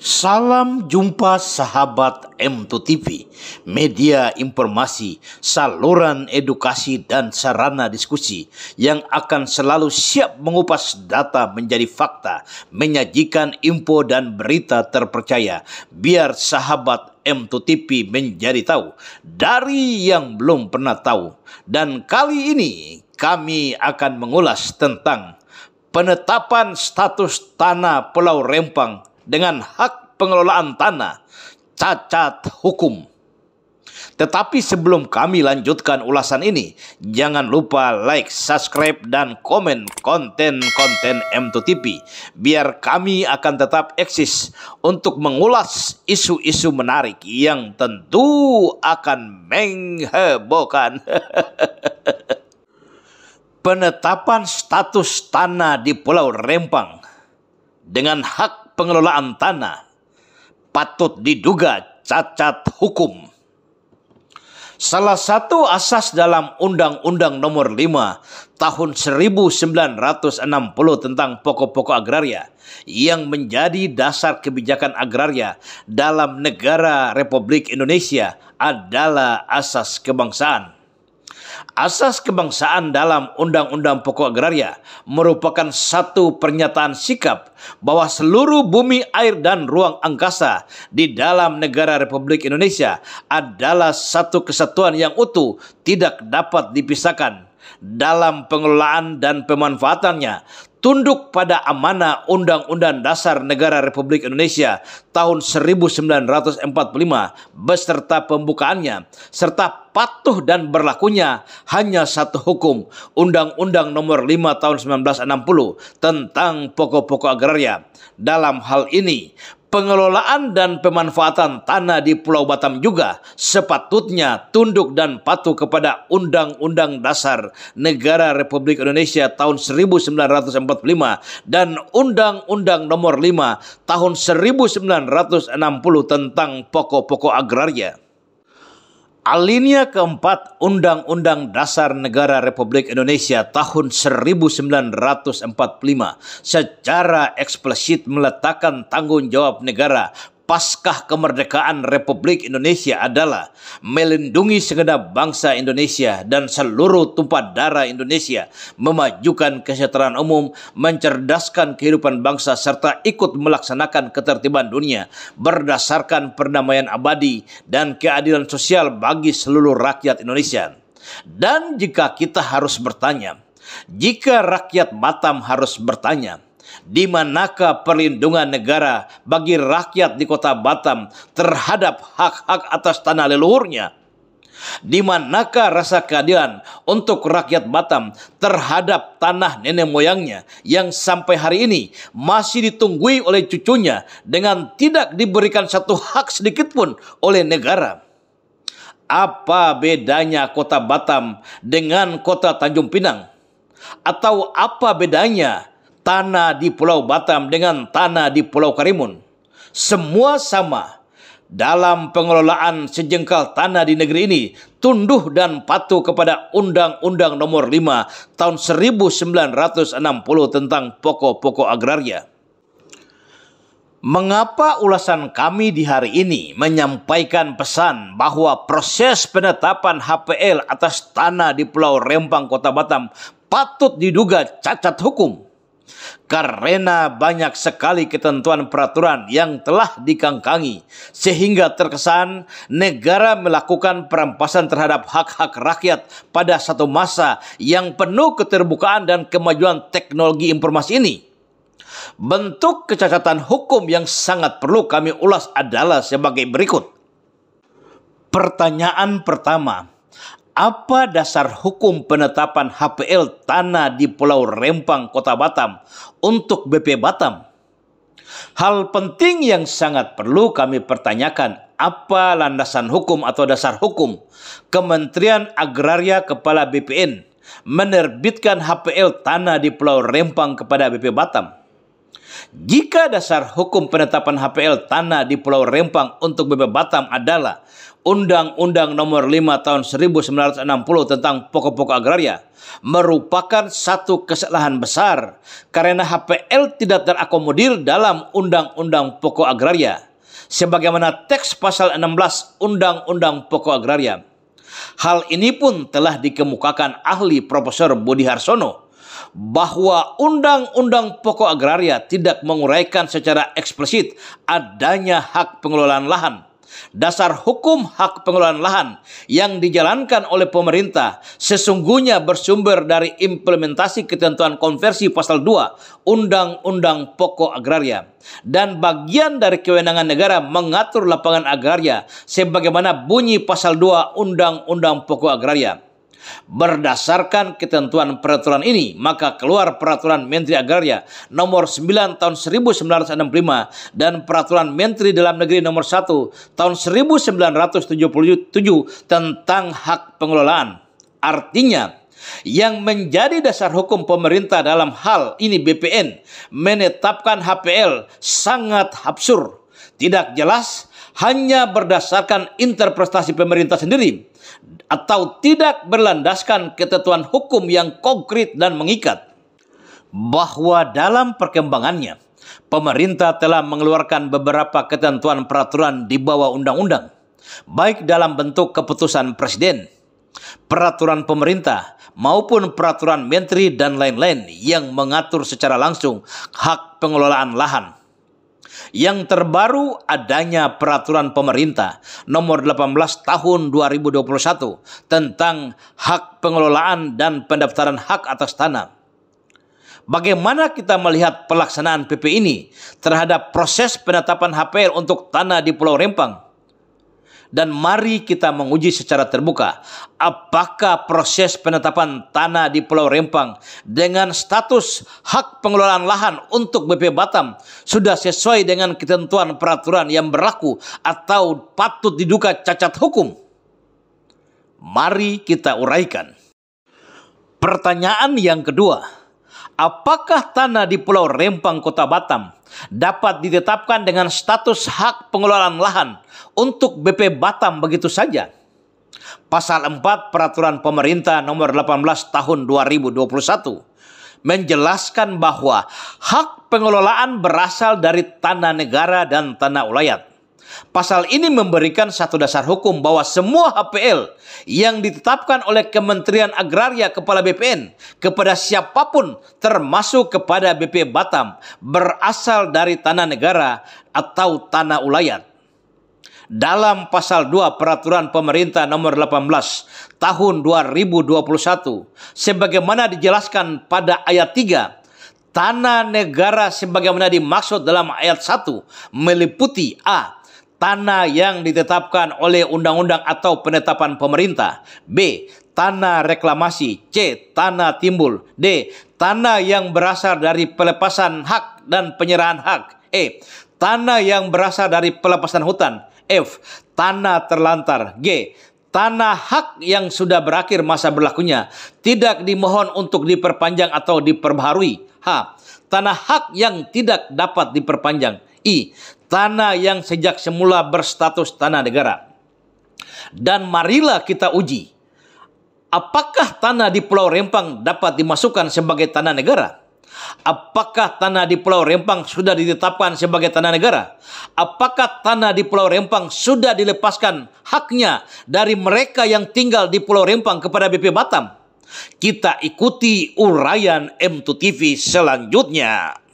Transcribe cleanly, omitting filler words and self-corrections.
Salam jumpa sahabat M2TV, media informasi, saluran edukasi dan sarana diskusi yang akan selalu siap mengupas data menjadi fakta, menyajikan info dan berita terpercaya, biar sahabat M2TV menjadi tahu dari yang belum pernah tahu. Dan kali ini kami akan mengulas tentang penetapan status tanah Pulau Rempang dengan hak pengelolaan tanah cacat hukum. Tetapi sebelum kami lanjutkan ulasan ini, jangan lupa like, subscribe, dan komen konten-konten M2TV, biar kami akan tetap eksis untuk mengulas isu-isu menarik yang tentu akan menghebohkan. Penetapan status tanah di Pulau Rempang dengan hak pengelolaan tanah patut diduga cacat hukum. Salah satu asas dalam Undang-Undang Nomor 5 Tahun 1960 tentang pokok-pokok agraria yang menjadi dasar kebijakan agraria dalam negara Republik Indonesia adalah asas kebangsaan. Asas kebangsaan dalam Undang-Undang Pokok Agraria merupakan satu pernyataan sikap bahwa seluruh bumi, air, dan ruang angkasa di dalam negara Republik Indonesia adalah satu kesatuan yang utuh, tidak dapat dipisahkan. Dalam pengelolaan dan pemanfaatannya, tunduk pada amanah Undang-Undang Dasar Negara Republik Indonesia tahun 1945 beserta pembukaannya, serta patuh dan berlakunya hanya satu hukum, Undang-Undang Nomor 5 tahun 1960 tentang pokok-pokok agraria. Dalam hal ini, pengelolaan dan pemanfaatan tanah di Pulau Batam juga sepatutnya tunduk dan patuh kepada Undang-Undang Dasar Negara Republik Indonesia tahun 1945 dan Undang-Undang Nomor 5 tahun 1960 tentang pokok-pokok agraria. Alinea keempat Undang-Undang Dasar Negara Republik Indonesia tahun 1945 secara eksplisit meletakkan tanggung jawab negara pasca kemerdekaan Republik Indonesia adalah melindungi segenap bangsa Indonesia dan seluruh tumpah darah Indonesia, memajukan kesejahteraan umum, mencerdaskan kehidupan bangsa, serta ikut melaksanakan ketertiban dunia berdasarkan perdamaian abadi dan keadilan sosial bagi seluruh rakyat Indonesia. Dan jika kita harus bertanya, jika rakyat Batam harus bertanya, di manakah perlindungan negara bagi rakyat di kota Batam terhadap hak-hak atas tanah leluhurnya? Di manakah rasa keadilan untuk rakyat Batam terhadap tanah nenek moyangnya yang sampai hari ini masih ditunggui oleh cucunya dengan tidak diberikan satu hak sedikit pun oleh negara? Apa bedanya kota Batam dengan kota Tanjung Pinang? Atau apa bedanya tanah di Pulau Batam dengan tanah di Pulau Karimun? Semua sama. Dalam pengelolaan sejengkal tanah di negeri ini, tunduk dan patuh kepada Undang-Undang Nomor 5 Tahun 1960 tentang pokok-pokok agraria. Mengapa ulasan kami di hari ini menyampaikan pesan bahwa proses penetapan HPL atas tanah di Pulau Rempang, Kota Batam patut diduga cacat hukum? Karena banyak sekali ketentuan peraturan yang telah dikangkangi, sehingga terkesan negara melakukan perampasan terhadap hak-hak rakyat pada satu masa yang penuh keterbukaan dan kemajuan teknologi informasi ini. Bentuk kecacatan hukum yang sangat perlu kami ulas adalah sebagai berikut. Pertanyaan pertama, apa dasar hukum penetapan HPL tanah di Pulau Rempang, Kota Batam untuk BP Batam? Hal penting yang sangat perlu kami pertanyakan, apa landasan hukum atau dasar hukum Kementerian Agraria Kepala BPN menerbitkan HPL tanah di Pulau Rempang kepada BP Batam? Jika dasar hukum penetapan HPL tanah di Pulau Rempang untuk BP Batam adalah Undang-Undang Nomor 5 Tahun 1960 tentang pokok-pokok agraria, merupakan satu kesalahan besar karena HPL tidak terakomodir dalam Undang-Undang Pokok Agraria sebagaimana teks pasal 16 Undang-Undang Pokok Agraria. Hal ini pun telah dikemukakan ahli Profesor Budi Harsono bahwa Undang-Undang Pokok Agraria tidak menguraikan secara eksplisit adanya hak pengelolaan lahan. Dasar hukum hak pengelolaan lahan yang dijalankan oleh pemerintah sesungguhnya bersumber dari implementasi ketentuan konversi pasal 2 Undang-Undang Pokok Agraria dan bagian dari kewenangan negara mengatur lapangan agraria sebagaimana bunyi pasal 2 Undang-Undang Pokok Agraria. Berdasarkan ketentuan peraturan ini, maka keluar Peraturan Menteri Agraria Nomor 9 Tahun 1965 dan Peraturan Menteri Dalam Negeri Nomor 1 Tahun 1977 tentang hak pengelolaan. Artinya, yang menjadi dasar hukum pemerintah dalam hal ini BPN menetapkan HPL sangat absurd, tidak jelas, hanya berdasarkan interpretasi pemerintah sendiri atau tidak berlandaskan ketentuan hukum yang konkret dan mengikat. Bahwa dalam perkembangannya, pemerintah telah mengeluarkan beberapa ketentuan peraturan di bawah undang-undang, baik dalam bentuk keputusan presiden, peraturan pemerintah, maupun peraturan menteri dan lain-lain yang mengatur secara langsung hak pengelolaan lahan. Yang terbaru adanya peraturan pemerintah nomor 18 tahun 2021 tentang hak pengelolaan dan pendaftaran hak atas tanah. Bagaimana kita melihat pelaksanaan PP ini terhadap proses penetapan HPL untuk tanah di Pulau Rempang? Dan mari kita menguji secara terbuka apakah proses penetapan tanah di Pulau Rempang dengan status hak pengelolaan lahan untuk BP Batam sudah sesuai dengan ketentuan peraturan yang berlaku atau patut diduga cacat hukum. Mari kita uraikan. Pertanyaan yang kedua, apakah tanah di Pulau Rempang, Kota Batam dapat ditetapkan dengan status hak pengelolaan lahan untuk BP Batam begitu saja? Pasal 4 Peraturan Pemerintah Nomor 18 Tahun 2021 menjelaskan bahwa hak pengelolaan berasal dari tanah negara dan tanah ulayat. Pasal ini memberikan satu dasar hukum bahwa semua HPL yang ditetapkan oleh Kementerian Agraria Kepala BPN kepada siapapun termasuk kepada BP Batam berasal dari tanah negara atau tanah ulayat. Dalam pasal 2 Peraturan Pemerintah Nomor 18 Tahun 2021 sebagaimana dijelaskan pada ayat 3, tanah negara sebagaimana dimaksud dalam ayat 1 meliputi a. Tanah yang ditetapkan oleh undang-undang atau penetapan pemerintah. B. Tanah reklamasi. C. Tanah timbul. D. Tanah yang berasal dari pelepasan hak dan penyerahan hak. E. Tanah yang berasal dari pelepasan hutan. F. Tanah terlantar. G. Tanah hak yang sudah berakhir masa berlakunya tidak dimohon untuk diperpanjang atau diperbaharui. H. Tanah hak yang tidak dapat diperpanjang. I. Tanah yang sejak semula berstatus tanah negara. Dan marilah kita uji, apakah tanah di Pulau Rempang dapat dimasukkan sebagai tanah negara? Apakah tanah di Pulau Rempang sudah ditetapkan sebagai tanah negara? Apakah tanah di Pulau Rempang sudah dilepaskan haknya dari mereka yang tinggal di Pulau Rempang kepada BP Batam? Kita ikuti uraian M2 TV selanjutnya.